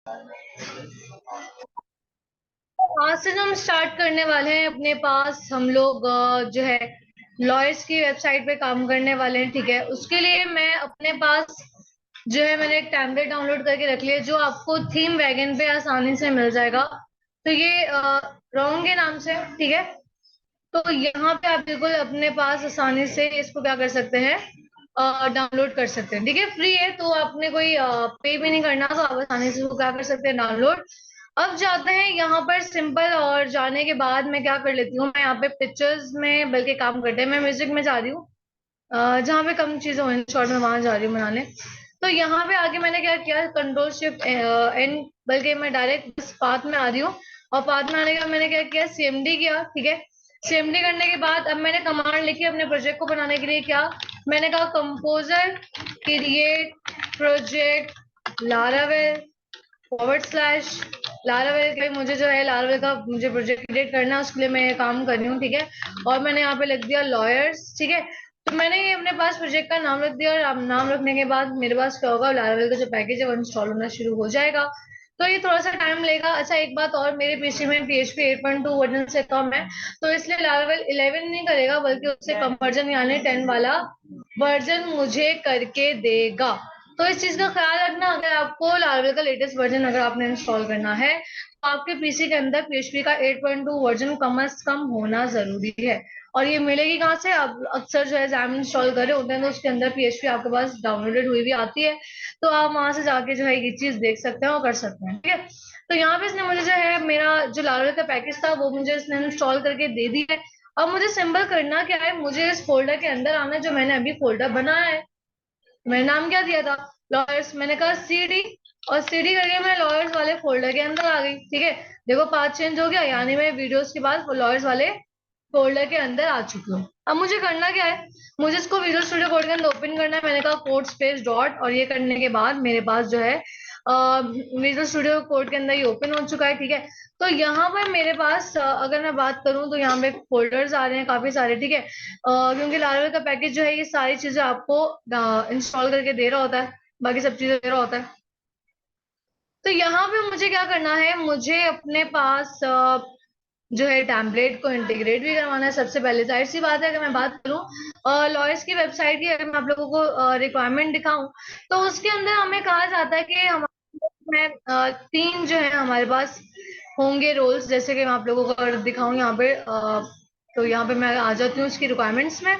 आज से जो हम स्टार्ट करने वाले हैं, अपने पास हम लोग जो है लॉयर्स की वेबसाइट पे काम करने वाले हैं। ठीक है, उसके लिए मैं अपने पास जो है मैंने एक टेम्पलेट डाउनलोड करके रख लिया जो आपको थीम वैगन पे आसानी से मिल जाएगा। तो ये रॉन्ग के नाम से, ठीक है। तो यहाँ पे आप बिल्कुल अपने पास आसानी से इसको क्या कर सकते हैं, डाउनलोड कर सकते हैं। ठीक है, फ्री है, तो आपने कोई पे भी नहीं करना, तो आप आसानी से इसको क्या कर सकते हैं, डाउनलोड। अब जाते हैं यहाँ पर सिंपल, और जाने के बाद मैं क्या कर लेती हूँ, मैं यहाँ पे पिक्चर्स में बल्कि काम करते हैं, मैं म्यूजिक में जा रही हूँ। जहाँ पे कम चीजें हो इन शॉर्ट में वहां जा रही हूँ बनाने। तो यहाँ पे आके मैंने क्या किया, कंट्रोल शिफ्ट एन, बल्कि मैं डायरेक्ट बस पाथ में आ रही हूँ। और पाथ में आने के बाद मैंने क्या किया, सीएमडी किया। ठीक है, सीएमडी करने के बाद अब मैंने कमांड लिखी अपने प्रोजेक्ट को बनाने के लिए। क्या मैंने कहा, composer create project Laravel forward slash Laravel के, मुझे जो है लारावेल का मुझे प्रोजेक्ट क्रिएट करना है, उसके लिए मैं ये काम कर रही हूँ। ठीक है, और मैंने यहाँ पे लिख दिया लॉयर्स। ठीक है, तो मैंने ये अपने पास प्रोजेक्ट का नाम रख दिया, और अब नाम रखने के बाद मेरे पास क्या होगा, लारावेल का जो पैकेज है वो इंस्टॉल होना शुरू हो जाएगा। तो ये थोड़ा सा टाइम लेगा। अच्छा, एक बात और, मेरे पीसी में PHP 8.2 वर्जन से कम है, तो इसलिए लारावेल 11 नहीं करेगा, बल्कि उससे कम वर्जन यानी 10 वाला वर्जन मुझे करके देगा। तो इस चीज का ख्याल रखना, अगर आपको लारावेल का लेटेस्ट वर्जन अगर आपने इंस्टॉल करना है, तो आपके पीसी के अंदर PHP का 8.2 वर्जन कम से कम होना जरूरी है। और ये मिलेगी कहाँ से, आप अक्सर जो है जैम इंस्टॉल कर रहे होते हैं, तो उसके अंदर PHP आपके पास डाउनलोडेड हुई भी आती है। तो आप वहां से जाके जो है ये चीज देख सकते हैं और कर सकते हैं। ठीक है, तो यहाँ पे इसने मुझे जो है मेरा जो लारावेल का पैकेज था वो मुझे इसने इंस्टॉल करके दे दिया है। अब मुझे सिंपल करना क्या है, मुझे इस फोल्डर के अंदर आना है जो मैंने अभी फोल्डर बनाया है। मैंने नाम क्या दिया था, लॉयर्स। मैंने कहा CD, और CD करके मैं लॉयर्स वाले फोल्डर के अंदर आ गई। ठीक है, देखो पाथ चेंज हो गया, यानी मैं वीडियोस के बाद लॉयर्स वाले फोल्डर के अंदर आ चुकी हूँ। अब मुझे करना क्या है, मुझे इसको विजुअल स्टूडियो कोड के अंदर ओपन करना है। मैंने कहा कोड स्पेस डॉट, और ये करने के बाद मेरे पास जो है विजुअल स्टूडियो कोड के अंदर ये ओपन हो चुका है। ठीक है, तो यहाँ पर मेरे पास अगर मैं बात करूँ तो यहाँ पे फोल्डर्स आ रहे हैं काफी सारे। ठीक है, क्योंकि लारावेल का पैकेज जो है ये सारी चीजें आपको इंस्टॉल करके दे रहा होता है, बाकी सब चीजें दे रहा होता है। तो यहाँ पे मुझे क्या करना है, मुझे अपने पास जो है टेम्पलेट को इंटीग्रेट भी करवाना है। सबसे पहले जाहिर सी बात है, अगर मैं बात करूँ लॉयर्स की वेबसाइट की, अगर मैं आप लोगों को रिक्वायरमेंट दिखाऊं, तो उसके अंदर हमें कहा जाता है कि हमारे में 3 जो है हमारे पास होंगे रोल्स। जैसे कि मैं आप लोगों को अगर दिखाऊं यहाँ पे, तो यहाँ पे मैं आ जाती हूँ उसकी रिक्वायरमेंट्स में।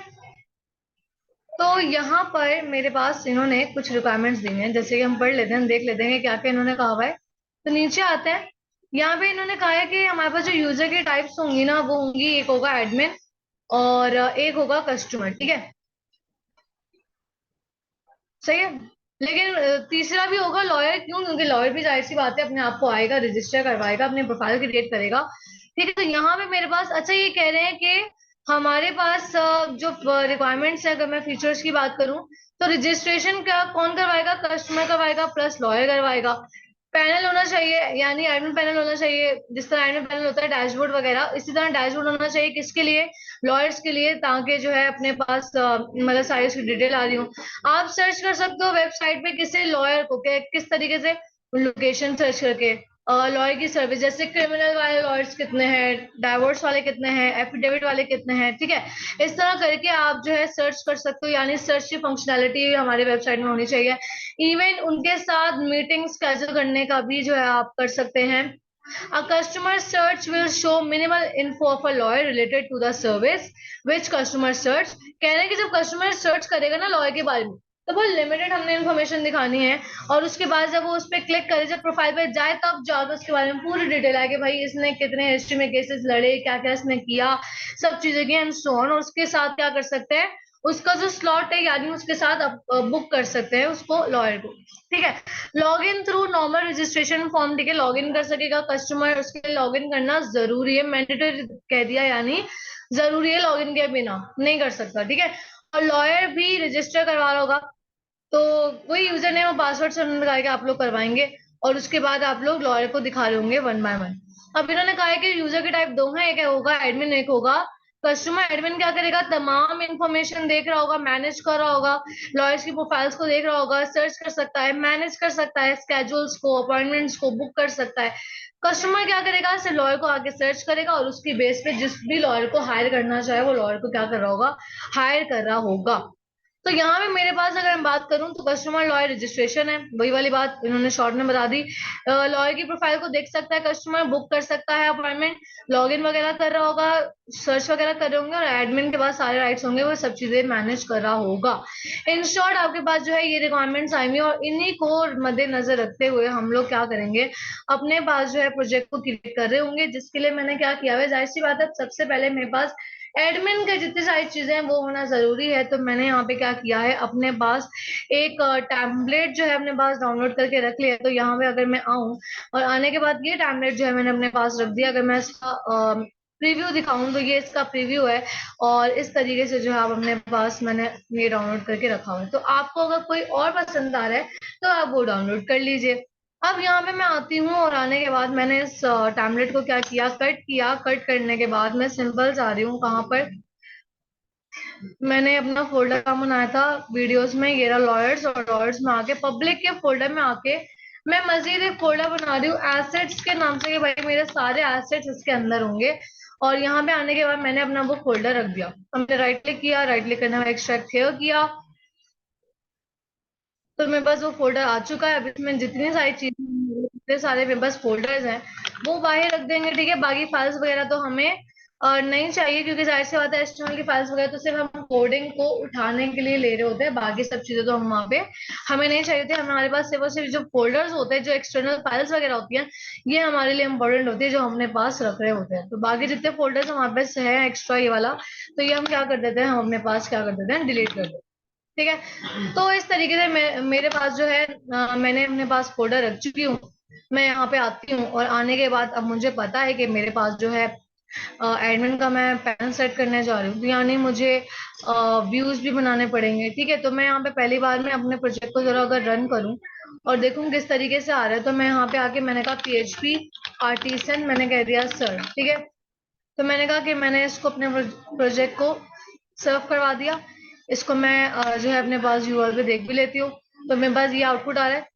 तो यहाँ पर मेरे पास इन्होंने कुछ रिक्वायरमेंट्स दी हैं, जैसे कि हम पढ़ लेते हैं, देख लेते हैं कि क्या क्या इन्होंने कहा हुआ है। तो नीचे आते हैं, यहाँ पे इन्होंने कहा है कि हमारे पास जो यूजर की टाइप्स होंगी ना, वो होंगी, एक होगा एडमिन और एक होगा कस्टमर। ठीक है, सही है। लेकिन तीसरा भी होगा लॉयर, क्यों, क्योंकि लॉयर भी जाहिर सी बात है अपने आप को आएगा, रजिस्टर करवाएगा, अपने प्रोफाइल क्रिएट करेगा। ठीक है, तो यहाँ पे मेरे पास, अच्छा ये कह रहे हैं कि हमारे पास जो रिक्वायरमेंट्स है, अगर मैं फीचर्स की बात करूं, तो रजिस्ट्रेशन क्या कौन करवाएगा, कस्टमर करवाएगा प्लस लॉयर करवाएगा। पैनल होना चाहिए, यानी एडमिन पैनल होना चाहिए, जिस तरह एडमिन पैनल होता है डैशबोर्ड वगैरह, इसी तरह डैशबोर्ड होना चाहिए, किसके लिए, लॉयर्स के लिए, ताकि जो है अपने पास मतलब सारी उसकी डिटेल आ रही हो। आप सर्च कर सकते हो वेबसाइट पे किसी लॉयर को, किस तरीके से, लोकेशन सर्च करके लॉयर की सर्विस, जैसे क्रिमिनल वाले लॉयर्स कितने हैं, डाइवोर्स वाले कितने हैं, एफिडेविट वाले कितने हैं। ठीक है, इस तरह करके आप जो है सर्च कर सकते हो, यानी सर्च की फंक्शनैलिटी हमारे वेबसाइट में होनी चाहिए। इवन उनके साथ मीटिंग स्केड्यूल करने का भी जो है आप कर सकते हैं। A customer search will show minimal info of a lawyer related to the service which customer search। कह रहे हैं कि जब कस्टमर सर्च करेगा ना लॉयर के बारे में, तो बहुत लिमिटेड हमने इन्फॉर्मेशन दिखानी है। और उसके बाद जब वो उस पर क्लिक करे, जब प्रोफाइल पे जाए, तब जाकर उसके बारे में पूरी डिटेल आए कि भाई इसने कितने हिस्ट्री में केसेस लड़े, क्या क्या इसने किया, सब चीजें की एंड सो ऑन। और उसके साथ क्या कर सकते हैं, उसका जो स्लॉट है, यानी उसके साथ आप बुक कर सकते हैं उसको, लॉयर को। ठीक है, log in through normal registration form. ठीक है, लॉग इन कर सकेगा कस्टमर, उसके लिए लॉग इन करना जरूरी है, मैंडेटरी कह दिया, यानी जरूरी है, लॉग इन के बिना नहीं कर सकता। ठीक है, और लॉयर भी रजिस्टर करवा रहा होगा, तो वही यूजर नेम और पासवर्ड से लगा के आप लोग करवाएंगे, और उसके बाद आप लोग लॉयर को दिखा रहे होंगे वन बाय वन। अब इन्होंने कहा है कि यूजर के टाइप 2 हैं, एक होगा एडमिन, एक होगा कस्टमर एडमिन क्या करेगा, तमाम इंफॉर्मेशन देख रहा होगा, मैनेज कर रहा होगा, लॉयर्स की प्रोफाइल्स को देख रहा होगा, सर्च कर सकता है, मैनेज कर सकता है, स्केड्यूल्स को, अपॉइंटमेंट्स को बुक कर सकता है। कस्टमर क्या करेगा, सिर्फ लॉयर को आके सर्च करेगा और उसकी बेस पे जिस भी लॉयर को हायर करना चाहे वो लॉयर को क्या कर रहा होगा, हायर कर रहा होगा। तो यहाँ पे मेरे पास अगर मैं बात करूं तो कस्टमर लॉयर रजिस्ट्रेशन है, वही वाली बात इन्होंने शॉर्ट में बता दी। लॉयर की प्रोफाइल को देख सकता है कस्टमर, बुक कर सकता है अपॉइंटमेंट, लॉगिन वगैरह कर रहा होगा, सर्च वगैरह कर रहे होंगे, और एडमिन के पास सारे राइट्स होंगे, वो सब चीजें मैनेज कर रहा होगा। इन शॉर्ट आपके पास जो है ये रिक्वायरमेंट्स आएंगी, और इन्हीं को मद्देनजर रखते हुए हम लोग क्या करेंगे, अपने पास जो है प्रोजेक्ट को क्रिएट कर रहे होंगे, जिसके लिए मैंने क्या किया है, जाहिर सी बात है सबसे पहले मेरे पास एडमिन के जितनी सारी चीजें हैं वो होना जरूरी है। तो मैंने यहाँ पे क्या किया है, अपने पास एक टेम्पलेट जो है अपने पास डाउनलोड करके रख लिया है। तो यहाँ पे अगर मैं आऊँ और आने के बाद ये टेम्पलेट जो है मैंने अपने पास रख दिया, अगर मैं इसका प्रीव्यू दिखाऊं तो ये इसका प्रीव्यू है, और इस तरीके से जो है आप अपने पास मैंने ये डाउनलोड करके रखा हुआ है। तो आपको अगर कोई और पसंद आ रहा है तो आप वो डाउनलोड कर लीजिए। अब यहाँ पे मैं आती हूँ और आने के बाद मैंने इस टैबलेट को क्या किया, कट किया। कट करने के बाद मैं सिंपल जा रही हूँ कहाँ पर, मैंने अपना फोल्डर कहाँ बनाया था वीडियोस में, ये रहा लॉयर्स, और लॉयर्स में आके पब्लिक के फोल्डर में आके मैं मजीद एक फोल्डर बना रही हूँ एसेट्स के नाम से, कि भाई मेरे सारे एसेट्स इसके अंदर होंगे। और यहाँ पे आने के बाद मैंने अपना वो फोल्डर रख दिया। हमने राइट क्लिक किया, राइट क्लिक करने में एक्सट्रैक्ट हियर किया, तो मेरे पास वो फोल्डर आ चुका है। अब इसमें जितनी सारी चीजें, जितने सारे मेरे पास फोल्डर्स हैं वो बाहर रख देंगे, ठीक है। बाकी फाइल्स वगैरह तो हमें नहीं चाहिए, क्योंकि जाहिर सी बात है एचटीएमएल की फाइल्स वगैरह तो सिर्फ हम कोडिंग को उठाने के लिए ले रहे होते हैं, बाकी सब चीजें तो हम वहाँ पे हमें नहीं चाहिए थे। हमारे पास सिर्फ और सिर्फ जो फोल्डर्स होते हैं, जो एक्सटर्नल फाइल्स वगैरह होती हैं, ये हमारे लिए इंपॉर्टेंट होती है, जो हमने पास रख रहे होते हैं। तो बाकी जितने फोल्डर्स हमारे पास है एक्स्ट्रा ये वाला, तो ये हम क्या कर देते हैं, हम अपने पास क्या कर देते हैं, डिलीट कर देते हैं, ठीक है। तो इस तरीके से मेरे पास जो है मैंने अपने पास फोल्डर रख चुकी हूँ। मैं यहाँ पे आती हूँ और आने के बाद अब मुझे पता है कि मेरे पास जो है एडमिन का मैं पैनल सेट करने जा रही हूँ, तो यानी मुझे व्यूज भी बनाने पड़ेंगे, ठीक है। तो मैं यहाँ पे पहली बार में अपने प्रोजेक्ट को जरा अगर रन करूँ और देखूँ किस तरीके से आ रहा है, तो मैं यहाँ पे आके मैंने कहा PHP आर्टिसन, मैंने कह दिया सर, ठीक है। तो मैंने कहा कि मैंने इसको अपने प्रोजेक्ट को सर्व करवा दिया। इसको मैं जो है अपने पास यूआरएल पे देख भी लेती हूँ। तो मेरे पास ये आउटपुट आ रहा है।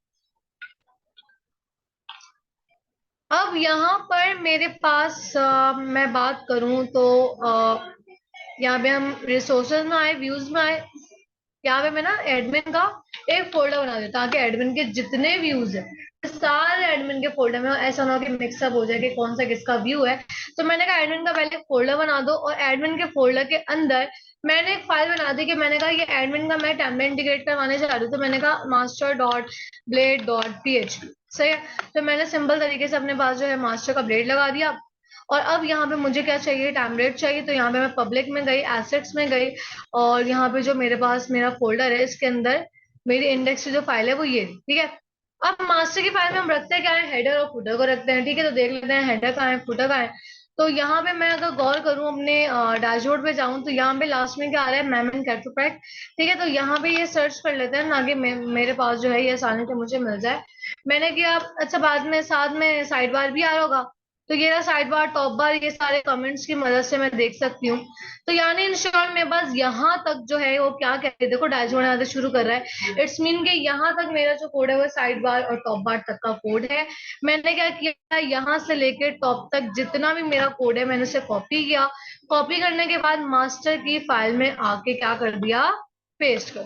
अब यहाँ पर मेरे पास मैं बात करूं तो यहाँ पे हम रिसोर्सेज में आए, व्यूज में आए, यहाँ पे मैं ना एडमिन का एक फोल्डर बना देता ताकि एडमिन के जितने व्यूज है सारे एडमिन के फोल्डर में हो। ऐसा ना हो कि मिक्सअप हो जाए कि कौन सा किसका व्यू है। तो मैंने कहा एडमिन का पहले फोल्डर बना दो, और एडमिन के फोल्डर के अंदर मैंने एक फाइल बना दी, कि मैंने कहा ये एडमिन का मैं टेम्पलेट इंटीग्रेट करवाने जा रही हूँ। तो मैंने कहा master.blade.php, सही है। तो मैंने सिंपल तरीके से अपने पास जो है मास्टर का ब्लेड लगा दिया। और अब यहाँ पे मुझे क्या चाहिए, टेम्पलेट चाहिए। तो यहाँ पे मैं पब्लिक में गई, एसेट्स में गई, और यहाँ पे जो मेरे पास मेरा फोल्डर है इसके अंदर मेरी इंडेक्स की जो फाइल है वो ये, ठीक है। अब मास्टर की फाइल में हम रखते हैं क्या है, हेडर और फुटर को रखते हैं, ठीक है। तो देख लेते हैं हेडर कहाँ है, फुटर कहाँ है। तो यहाँ पे मैं अगर गौर करूँ अपने डैशबोर्ड पे जाऊँ तो यहाँ पे लास्ट में क्या आ रहा है, मेमन कैटोपैक, ठीक है। तो यहाँ पे ये सर्च कर लेते हैं ना, कि मेरे पास जो है ये आसानी से मुझे मिल जाए। मैंने किया, अच्छा बाद में साथ में साइड बार भी आ रहा होगा, तो ये रहा साइड बार, टॉप बार, ये सारे कमेंट्स की मदद से मैं देख सकती हूँ। तो यानी इन शॉर्ट में बस यहाँ तक जो है वो क्या कहते हैं, देखो डैशबोर्ड आना शुरू कर रहा है, इट्स मीन के यहाँ तक मेरा जो कोड है वो साइड बार और टॉप बार तक का कोड है। मैंने क्या किया, यहाँ से लेके टॉप तक जितना भी मेरा कोड है मैंने उसे कॉपी किया। कॉपी करने के बाद मास्टर की फाइल में आके क्या कर दिया, पेस्ट कर,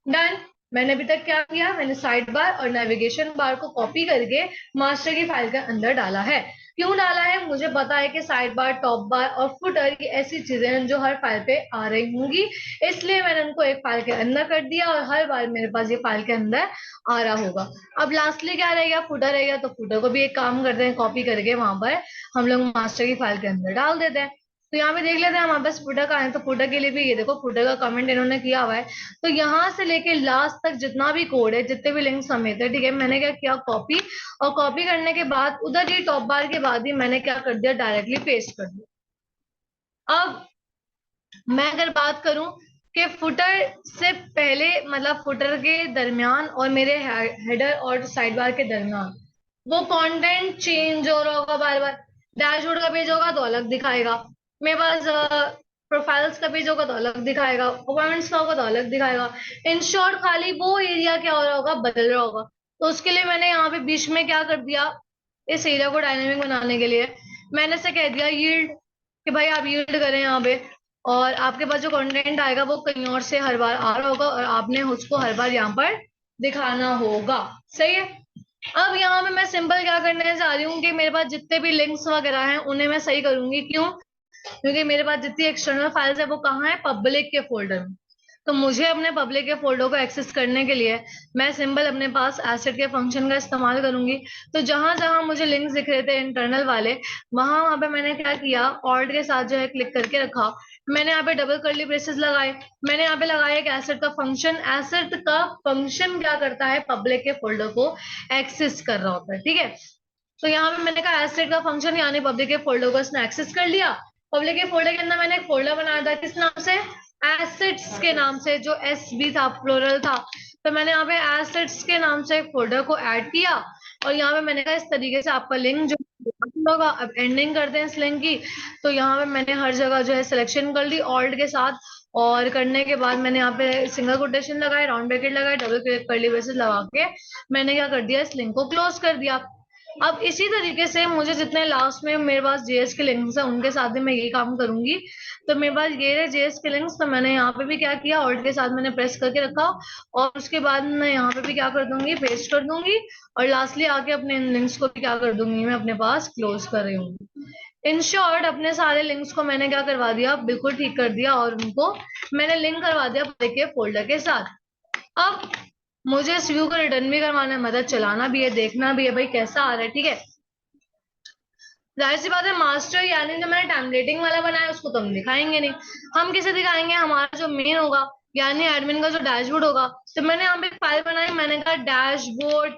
डन। मैंने अभी तक क्या किया, मैंने साइड बार और नेविगेशन बार को कॉपी करके मास्टर की फाइल के अंदर डाला है। क्यों डाला है, मुझे पता है कि साइड बार, टॉप बार और फुटर ये ऐसी चीजें हैं जो हर फाइल पे आ रही होंगी, इसलिए मैंने उनको एक फाइल के अंदर कर दिया, और हर बार मेरे पास ये फाइल के अंदर आ रहा होगा। अब लास्टली क्या रहेगा, फुटर रहेगा। तो फुटर को भी एक काम करते हैं, कॉपी करके वहां पर हम लोग मास्टर की फाइल के अंदर डाल देते हैं। तो यहाँ पे देख लेते हैं हमारे पास फुटर का है, तो फुटर के लिए भी ये देखो फुटर का कमेंट इन्होंने किया हुआ है। तो यहाँ से लेके लास्ट तक जितना भी कोड है, जितने भी लिंक समेत है, ठीक है, मैंने क्या किया, कॉपी। और कॉपी करने के बाद उधर ही टॉप बार के बाद ही मैंने क्या कर दिया, डायरेक्टली पेस्ट कर दिया। अब मैं अगर बात करूं कि फुटर से पहले, मतलब फुटर के दरमियान और मेरे हेडर और साइड बार के दरमियान वो कंटेंट चेंज हो रहा होगा बार बार, डैशबोर्ड का पेज होगा तो अलग दिखाएगा, मेरे पास प्रोफाइल्स का पेज होगा तो अलग दिखाएगा, अपॉइंटमेंट्स का होगा तो अलग दिखाएगा। इन शॉर्ट खाली वो एरिया क्या हो रहा होगा, बदल रहा होगा। तो उसके लिए मैंने यहाँ पे बीच में क्या कर दिया, इस एरिया को डायनेमिक बनाने के लिए मैंने से कह दिया यील्ड, कि भाई आप यील्ड करें यहाँ पे, और आपके पास जो कंटेंट आएगा वो कहीं और से हर बार आ रहा होगा और आपने उसको हर बार यहाँ पर दिखाना होगा। सही है। अब यहाँ पे मैं सिंपल क्या करने जा रही हूँ कि मेरे पास जितने भी लिंक्स वगैरह हैं उन्हें मैं सही करूंगी। क्यों? क्योंकि मेरे पास जितनी एक्सटर्नल फाइल्स है वो कहाँ है, पब्लिक के फोल्डर में। तो मुझे अपने पब्लिक के फोल्डर को एक्सेस करने के लिए मैं सिंपल अपने पास एसेट के फंक्शन का इस्तेमाल करूंगी। तो जहां जहां मुझे लिंक्स दिख रहे थे इंटरनल वाले, वहां वहां पे मैंने क्या किया, ऑल्ट के साथ जो है क्लिक करके रखा। मैंने यहाँ पे डबल कर्ली ब्रेसेस लगाए। मैंने यहाँ पे लगाया एक एसेट का फंक्शन। एसेट का फंक्शन क्या करता है, पब्लिक के फोल्डर को एक्सेस कर रहा होता है। ठीक है। तो यहाँ पे मैंने कहा एसेट का फंक्शन यानी पब्लिक के फोल्डर को इसने एक्सेस कर लिया। पब्लिक के फोल्डर के अंदर मैंने एक फोल्डर बनाया था, किस नाम से, एसेट्स के नाम से, जो एस बी था, प्लूरल था। तो मैंने यहाँ पे एसेट्स के नाम से एक फोल्डर को ऐड किया। और यहाँ पे मैंने कहा इस तरीके से आपका लिंक जो होगा, अब एंडिंग करते हैं इस लिंक की। तो यहाँ पे मैंने हर जगह जो है सिलेक्शन कर ली ऑल्ट के साथ। और करने के बाद मैंने यहाँ पे सिंगल कोटेशन लगाए, राउंड ब्रैकेट लगाए, डबल कर्ली ब्रेसेस लगा के मैंने क्या कर दिया, इस लिंक को क्लोज कर दिया। अब इसी तरीके से मुझे जितने लास्ट में मेरे पास जेएस के लिंक्स है उनके साथ भी मैं यही काम करूंगी। तो मेरे पास ये रहे जेएस के लिंक्स। तो मैंने यहाँ पे भी क्या किया, ऑल्ट के साथ मैंने प्रेस करके रखा। और उसके बाद मैं यहाँ पे भी क्या कर दूंगी, पेस्ट कर दूंगी। और लास्टली आके अपने इन लिंक्स को भी क्या कर दूंगी, मैं अपने पास क्लोज कर रही हूँ। इन शॉर्ट अपने सारे लिंक्स को मैंने क्या करवा दिया, बिल्कुल ठीक कर दिया। और उनको मैंने लिंक करवा दिया के फोल्डर के साथ। अब मुझे इस व्यू को रिटर्न भी करवाना है, मतलब चलाना भी है, देखना भी है भाई कैसा आ रहा है। ठीक है। जाहिर सी बात है, मास्टर यानी जो मैंने टेम्पलेटिंग वाला बनाया उसको तो हम दिखाएंगे नहीं। हम किसे दिखाएंगे, हमारा जो मेन होगा यानी एडमिन का जो डैशबोर्ड होगा। तो मैंने यहाँ पे फाइल बनाई, मैंने कहा dashboard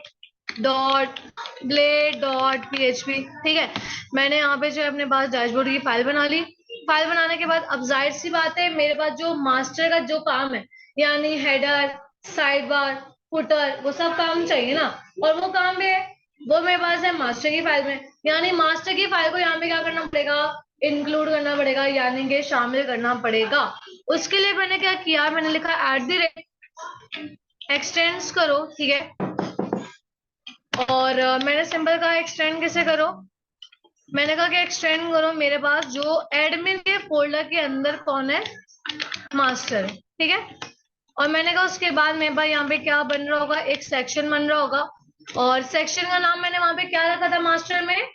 dot blade dot PHP. ठीक है। मैंने यहाँ पे जो है अपने पास डैशबोर्ड की फाइल बना ली। फाइल बनाने के बाद अब जाहिर सी बात है, मेरे पास जो मास्टर का जो काम है यानी हेडर, साइड बार, फुटर, वो सब काम चाहिए ना। और वो काम भी है, वो मेरे पास है मास्टर की फाइल में। यानी मास्टर की फाइल को यहाँ पे क्या करना पड़ेगा, इंक्लूड करना पड़ेगा, यानी कि शामिल करना पड़ेगा। उसके लिए मैंने क्या किया, मैंने लिखा एक्सटेंड्स करो। ठीक है। और मैंने सिंपल कहा एक्सटेंड कैसे करो, मैंने कहा कि एक्सटेंड करो मेरे पास जो एडमिन के फोल्डर के अंदर कौन है, मास्टर। ठीक है। और मैंने कहा उसके बाद मेरे पास यहाँ पे क्या बन रहा होगा, एक सेक्शन बन रहा होगा। और सेक्शन का नाम मैंने वहां पे क्या रखा था मास्टर में,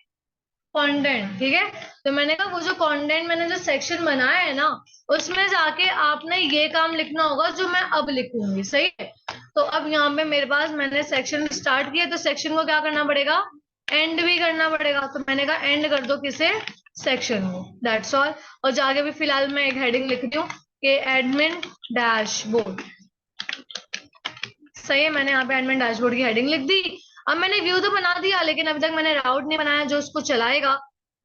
कंटेंट। ठीक है। तो मैंने कहा वो जो कंटेंट मैंने जो सेक्शन बनाया है ना, उसमें जाके आपने ये काम लिखना होगा जो मैं अब लिखूंगी। सही है। तो अब यहाँ पे मेरे पास मैंने सेक्शन स्टार्ट किया, तो सेक्शन को क्या करना पड़ेगा, एंड भी करना पड़ेगा। तो मैंने कहा एंड कर दो किसे, सेक्शन को, दैट्स ऑल। और जाके भी फिलहाल मैं एक हेडिंग लिख रही हूँ कि एडमिन डैशबोर्ड। सही है। मैंने यहाँ पे एडमिन डैशबोर्ड की हेडिंग लिख दी। अब मैंने व्यू तो बना दिया, लेकिन अभी तक मैंने राउट नहीं बनाया जो उसको चलाएगा।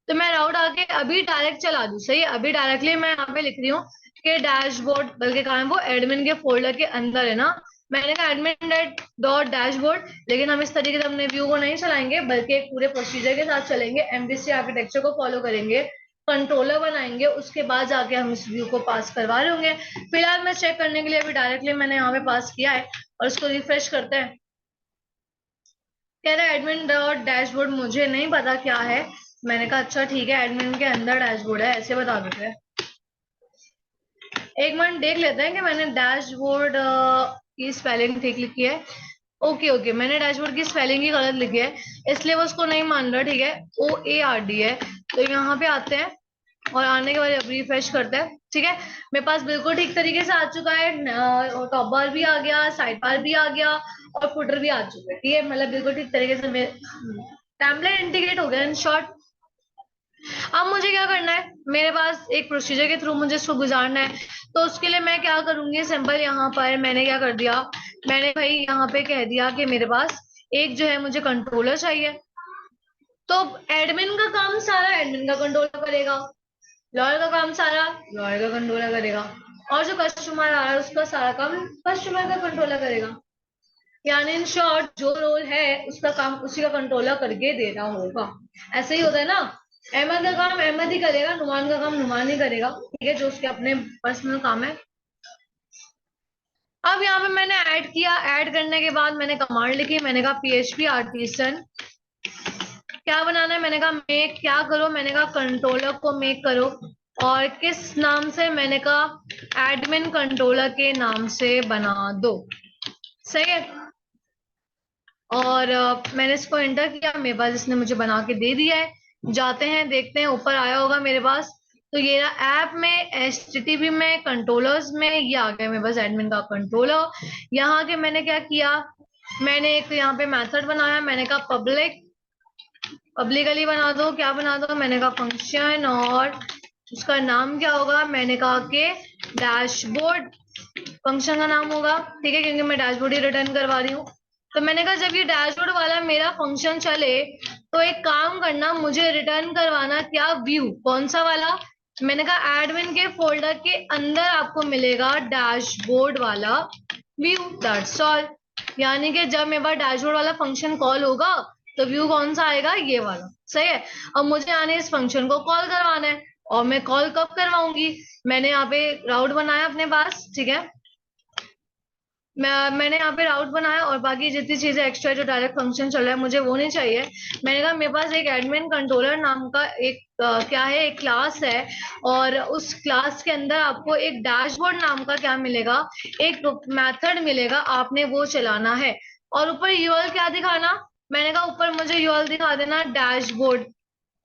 तो मैं राउट आके अभी डायरेक्ट चला दूं। सही है। अभी डायरेक्टली मैं यहाँ पे लिख रही हूँ कि डैशबोर्ड, बल्कि कहाँ है वो, एडमिन के फोल्डर के अंदर है ना। मैंने कहा एडमिन डॉट डैशबोर्ड। लेकिन हम इस तरीके से अपने व्यू को नहीं चलाएंगे, बल्कि एक पूरे प्रोसीजर के साथ चलेंगे, एमवीसी आर्किटेक्चर को फॉलो करेंगे, कंट्रोलर बनाएंगे, उसके बाद जाके हम इस व्यू को पास करवा रहे होंगे। फिलहाल मैं चेक करने के लिए अभी डायरेक्टली मैंने यहाँ पे पास किया है। और इसको रिफ्रेश करते हैं। कह रहा है एडमिन डॉट डैशबोर्ड, मुझे नहीं पता क्या है। मैंने कहा अच्छा ठीक है, एडमिन के अंदर डैशबोर्ड है, ऐसे बता देते हैं। एक मिनट देख लेते हैं कि मैंने डैशबोर्ड की स्पेलिंग ठीक लिखी है। ओके ओके, मैंने डैशबोर्ड की स्पेलिंग ही गलत लिखी है, इसलिए वो उसको नहीं मान रहा। ठीक है। OARD है। तो यहाँ पे आते हैं और आने के बाद रिफ्रेश करते हैं। ठीक है। मेरे पास बिल्कुल ठीक तरीके से आ चुका है, टॉप बार भी आ गया, साइड बार भी आ गया, और फुटर भी आ चुका है। ठीक है। मतलब बिल्कुल ठीक तरीके से टेम्पलेट इंटीग्रेट हो गया इन शॉर्ट। अब मुझे क्या करना है, मेरे पास एक प्रोसीजर के थ्रू मुझे इसको गुजारना है। तो उसके लिए मैं क्या करूंगी, सिंपल यहाँ पर मैंने क्या कर दिया, मैंने भाई यहाँ पे कह दिया कि मेरे पास एक जो है मुझे कंट्रोलर चाहिए। तो एडमिन का काम सारा एडमिन का कंट्रोलर करेगा, लॉयर का काम सारा लॉयर का कंट्रोलर करेगा, और जो कस्टमर आ रहा है उसका सारा काम कस्टमर का कंट्रोलर करेगा। यानी इन शॉर्ट जो रोल है उसका काम उसी का कंट्रोलर करके देना होगा। ऐसे ही होता है ना। अहमद का काम अहमद ही करेगा, नुमान का काम नुमान ही करेगा, ठीक है, जो उसके अपने पर्सनल काम है। अब यहाँ पे मैंने ऐड किया, ऐड करने के बाद मैंने कमांड लिखी, मैंने कहा PHP आर्टिसन क्या बनाना है, मैंने कहा मेक क्या करो, मैंने कहा कंट्रोलर को मेक करो, और किस नाम से, मैंने कहा एडमिन कंट्रोलर के नाम से बना दो, सही है। और मैंने इसको एंटर किया, मेरे पास इसने मुझे बना के दे दिया है। जाते हैं देखते हैं, ऊपर आया होगा मेरे पास, तो ये रहा ऐप में, HTTP में, कंट्रोलर्स में, ये आ गया मेरे पास एडमिन का कंट्रोलर। यहाँ के मैंने क्या किया, मैंने एक यहाँ पे मेथड बनाया, मैंने कहा पब्लिकली बना दो, क्या बना दो, मैंने कहा फंक्शन, और उसका नाम क्या होगा, मैंने कहा कि डैशबोर्ड फंक्शन का नाम होगा, ठीक है, क्योंकि मैं डैशबोर्ड ही रिटर्न करवा रही हूँ। तो मैंने कहा जब ये डैशबोर्ड वाला मेरा फंक्शन चले तो एक काम करना, मुझे रिटर्न करवाना क्या, व्यू, कौन सा वाला, मैंने कहा एडमिन के फोल्डर के अंदर आपको मिलेगा डैशबोर्ड वाला व्यू, दैट्स ऑल। यानी कि जब मेरे पास डैशबोर्ड वाला फंक्शन कॉल होगा तो व्यू कौन सा आएगा, ये वाला, सही है। अब मुझे आने इस फंक्शन को कॉल करवाना है, और मैं कॉल कब करवाऊंगी, मैंने यहाँ पे राउट बनाया अपने पास, ठीक है, मैंने यहाँ पे राउट बनाया, और बाकी जितनी चीजें एक्स्ट्रा जो डायरेक्ट फंक्शन चल रहा है मुझे वो नहीं चाहिए। मैंने कहा मेरे पास एक एडमिन कंट्रोलर नाम का एक क्या है, एक क्लास है, और उस क्लास के अंदर आपको एक डैशबोर्ड नाम का क्या मिलेगा, एक मेथड मिलेगा, आपने वो चलाना है। और ऊपर यूआरएल क्या दिखाना, मैंने कहा ऊपर मुझे यूआरएल दिखा देना डैशबोर्ड,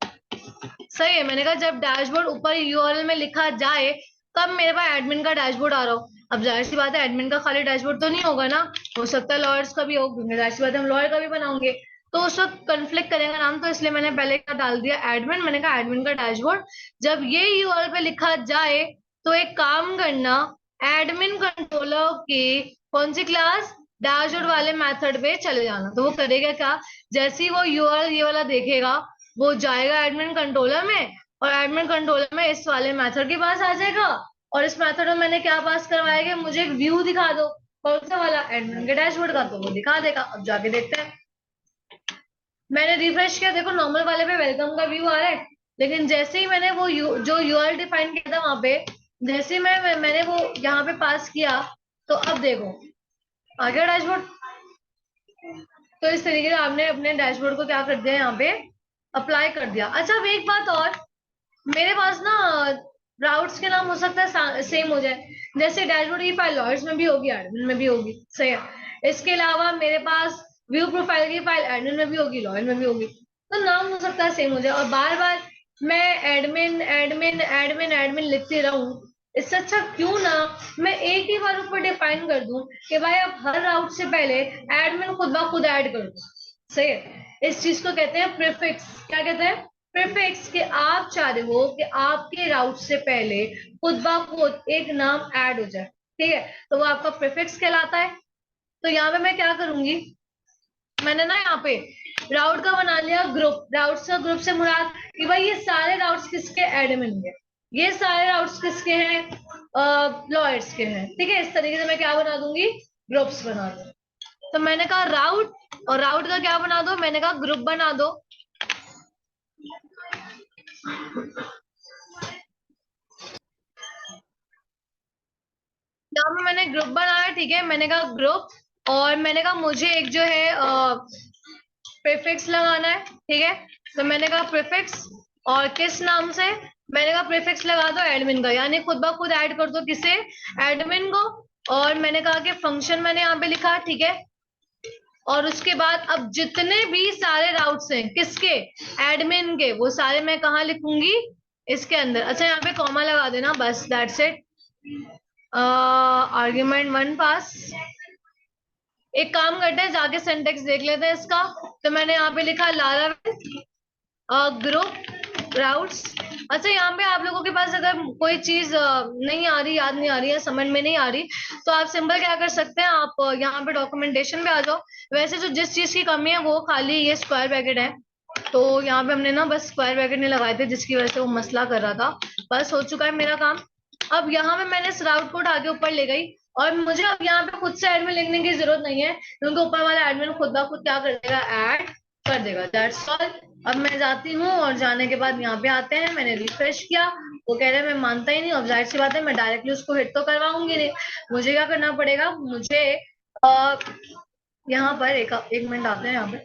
सही है। मैंने कहा जब डैशबोर्ड ऊपर यूआरएल में लिखा जाए तब मेरे पास एडमिन का डैशबोर्ड आ रहा हो। अब जाहिर सी बात है एडमिन का खाली डैशबोर्ड तो नहीं होगा ना, हो सकता है लॉयर्स का भी हो, क्योंकि जाहिर सी बात है हम लॉयर का भी बनाओगे, तो उस वक्त कंफ्लिक्ट करेगा नाम, तो इसलिए मैंने पहले क्या डाल दिया एडमिन, मैंने कहा एडमिन का डैशबोर्ड। जब ये यूआरएल पे लिखा जाए तो एक काम करना, एडमिन कंट्रोलर की कौन सी क्लास, डैशबोर्ड वाले मेथड पे चले जाना। तो वो करेगा क्या, जैसे ही वो यूआरएल ये वाला देखेगा वो जाएगा एडमिन कंट्रोलर में, और एडमिन कंट्रोलर में इस वाले मेथड के पास आ जाएगा, और इस मेथड में मैंने क्या पास करवाया कि मुझे एक व्यू दिखा दो, कौन सा वाला, एडमिन के डैशबोर्ड का, तो वो दिखा देगा। अब जाके देखते हैं, मैंने रिफ्रेश किया, देखो नॉर्मल वाले पे वेलकम का व्यू आ रहा है, लेकिन जैसे ही मैंने वो जो यूआरएल डिफाइन किया था वहां पे, जैसे ही मैंने वो यहाँ पे पास किया, तो अब देखो आ गया डैशबोर्ड। तो इस तरीके से आपने अपने डैशबोर्ड को क्या कर दिया, यहाँ पे अप्लाई कर दिया। अच्छा अब एक बात और, मेरे पास ना राउट्स के नाम हो सकता है सेम हो जाए, जैसे डैशबोर्ड की फाइल लॉयर्स में भी होगी, एडमिन में भी होगी, सही है। इसके अलावा मेरे पास व्यू प्रोफाइल की फाइल एडमिन में भी होगी, लॉयर में भी होगी, तो नाम हो सकता है सेम हो जाए, और बार बार मैं एडमिन एडमिन एडमिन एडमिन लिखती रहूं। इससे अच्छा क्यों ना मैं एक ही बार ऊपर डिफाइन कर दूं कि भाई अब हर राउट से पहले एडमिन खुद ब खुद ऐड कर दो, सही है। इस चीज को कहते हैं प्रीफिक्स, क्या कहते हैं, प्रीफिक्स, कि आप चाह रहे हो कि आपके राउट से पहले खुद ब खुद एक नाम ऐड हो जाए, ठीक है, तो वो आपका प्रीफिक्स कहलाता है। तो यहाँ पे मैं क्या करूंगी, मैंने ना यहाँ पे राउट का बना लिया ग्रुप, राउट्स का ग्रुप से मुराद कि भाई ये सारे राउट्स किसके, एडमिन के, ये सारे राउट्स किसके हैं, लॉयर्स के हैं, ठीक है। इस तरीके से मैं क्या बना दूंगी, ग्रुप्स बना दूंगी। तो मैंने कहा राउट, और राउट का क्या बना दो, मैंने कहा ग्रुप बना दो। यहाँ पे मैंने ग्रुप बनाया, ठीक है, मैंने कहा ग्रुप, और मैंने कहा मुझे एक जो है प्रीफिक्स लगाना है, ठीक है, तो मैंने कहा प्रीफिक्स, और किस नाम से, मैंने कहा प्रीफिक्स लगा दो एडमिन का, यानी खुद ब खुद ऐड कर दो किसे, एडमिन को। और मैंने कहा कि फंक्शन मैंने यहाँ पे लिखा, ठीक है, और उसके बाद अब जितने भी सारे राउट्स हैं किसके, एडमिन के, वो सारे मैं कहाँ लिखूंगी, इसके अंदर। अच्छा यहाँ पे कॉमा लगा देना, बस दैट्स इट। आर्ग्यूमेंट 1 पास। एक काम करते हैं, जाके सिंटेक्स देख लेते हैं इसका। तो मैंने यहाँ पे लिखा लारा ग्रुप राउट्स। अच्छा यहाँ पे आप लोगों के पास अगर कोई चीज नहीं आ रही, याद नहीं आ रही है, समझ में नहीं आ रही, तो आप सिंपल क्या कर सकते हैं, आप यहाँ पे डॉक्यूमेंटेशन पे आ जाओ। वैसे जो जिस चीज की कमी है वो खाली ये स्क्वायर ब्रैकेट है, तो यहाँ पे हमने ना बस स्क्वायर ब्रैकेट नहीं लगाए थे, जिसकी वजह से वो मसला कर रहा था। बस हो चुका है मेरा काम। अब यहाँ पे मैंने इस राउट को उठा के ऊपर ले गई, और मुझे अब यहाँ पे खुद से एडमिन लिखने की जरूरत नहीं है, क्योंकि ऊपर वाला एडमिन खुद ब खुद क्या कर देगा, ऐड कर देगा। That's all. अब मैं जाती हूँ और जाने के बाद यहाँ पे आते हैं, मैंने रिफ्रेश किया, वो कह रहे हैं मैं मानता ही नहीं। अब जाहिर सी बात है मैं डायरेक्टली उसको हिट तो करवाऊंगी नहीं, मुझे क्या करना पड़ेगा, मुझे आ, यहाँ पर एक मिनट आते हैं यहाँ पे।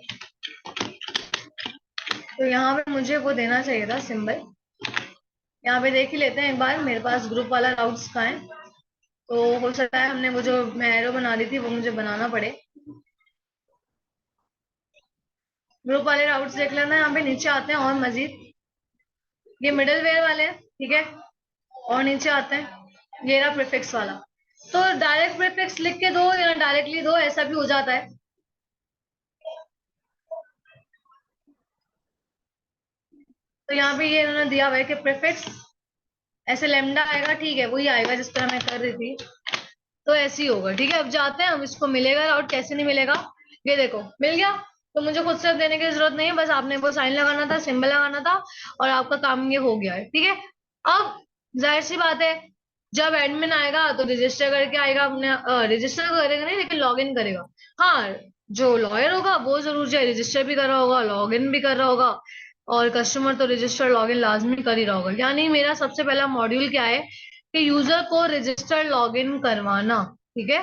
तो यहाँ पे मुझे वो देना चाहिए था सिंबल। यहाँ पे देख ही लेते हैं एक बार मेरे पास ग्रुप वाला राउट्स का है। तो हो सकता है हमने वो जो मैं एरो बना रही थी वो मुझे बनाना पड़े। ग्रुप वाले राउट्स देख लेना, यहाँ पे नीचे आते हैं और मजीद ये मिडल वेयर वाले हैं, ठीक है। और नीचे आते हैं ये रहा प्रीफिक्स वाला। तो डायरेक्ट प्रीफिक्स लिख के दो या डायरेक्टली दो, ऐसा भी हो जाता है। तो यहाँ पे ये इन्होंने दिया हुआ है कि प्रीफिक्स ऐसे लेमडा आएगा, ठीक है, वही आएगा जिस तरह मैं कर रही थी। तो ऐसे ही होगा, ठीक है। अब जाते हैं हम, इसको मिलेगा और कैसे नहीं मिलेगा, ये देखो मिल गया। तो मुझे खुद से अब देने की जरूरत नहीं है, बस आपने वो साइन लगाना था, सिंबल लगाना था, और आपका काम ये हो गया है, ठीक है। अब जाहिर सी बात है, जब एडमिन आएगा तो रजिस्टर करके आएगा, अपने रजिस्टर करेगा नहीं लेकिन लॉग इन करेगा। हाँ, जो लॉयर होगा वो जरूर जो रजिस्टर भी कर रहा होगा, लॉग इन भी कर रहा होगा, और कस्टमर तो रजिस्टर लॉग इन लाजमी कर ही रहा होगा। यानी मेरा सबसे पहला मॉड्यूल क्या है कि यूजर को रजिस्टर लॉग इन करवाना, ठीक है।